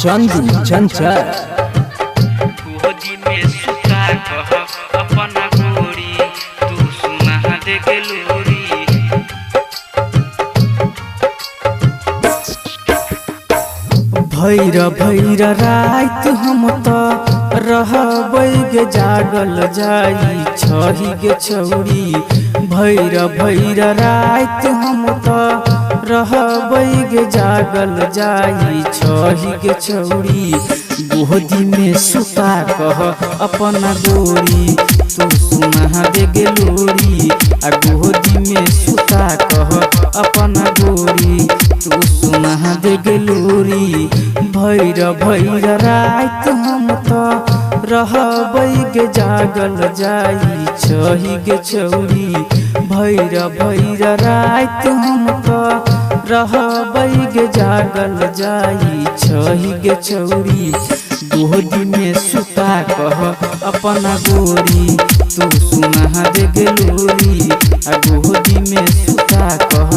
चंदू चंचल। गोदी में सुता कह अपन गोरी तू सुना दे के लोरी। भैर भैर रात हम तो रहबै गे जागल जाई छही गे छौरी। भैर भैर रात हम तो रहबै गे जागल जाई छही गे छौरी। गोदी में सुता कह अपन गोरी तू सुना दे गे लोरी। आ गोदी में सुता कह अपन गोरी तू सुना दे गे लोरी। भैर भैर रात हम तो रहबै गे जागल जाई छही गे छौरी। भैर भैर रात हम तो रहबै गे जागल जाई छही गे छौरी। गोदी में सुता कह अपन गोरी तू सुना दे गे लोरी। आ गोदी में सुता कह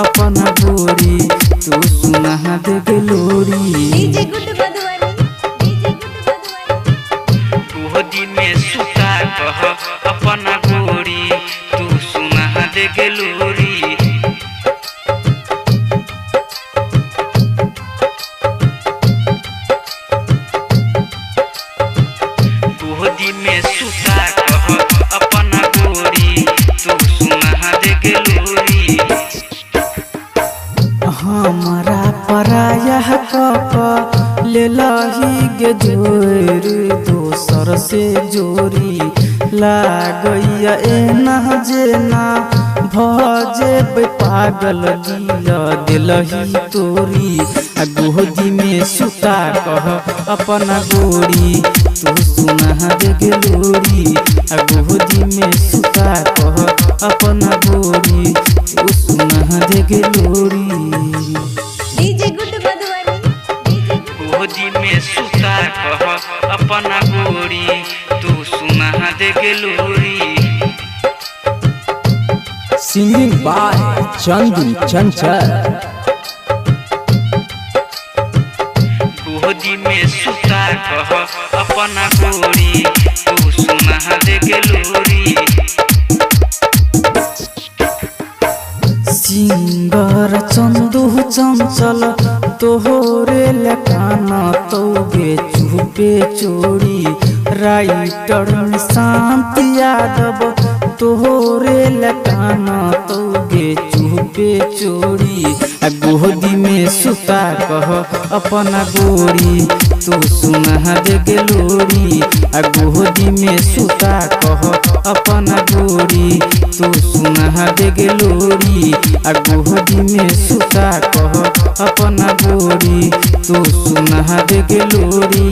अपन गोरी तू सुना दे गे लोरी। गोदी में सुता कह अपन गोरी तू सुना दे के लोरी। गोदी में सुता कह अपन गोरी तू सुना दे के लोरी। हमारा पराया कप ले लही गे जोर दोसर से जोरी। लागैया एना जेना भजे पागल दिया दिलही तोरी। आ गोदी में सुता कह अपन गोरी तू सुना दे गे लोरी। आ गोदी में सुता कह अपन गोरी तू सुना दे गे लोरी। गोदी में सुता कह अपन गोरी तू सुना दे के लोरी। सिंगिंग बाय चंदू चंचल। गोदी में सुता कह अपन गोरी तू सुना दे के लोरी। सिंगर चंदू चंचल तोहरे लकान तौगे चुपे चोरी। राइटर शांत यादव तोहरे लकान तौगे चुपे चोरी। आ गोदी में सुता कह अपन गोरी तू सुना दे गे लोरी। आ गोदी में सुता कह अपन गोरी तू सुना दे गे लोरी। आ गोदी में सुता कह अपन गोरी तू सुना दे गे लोरी।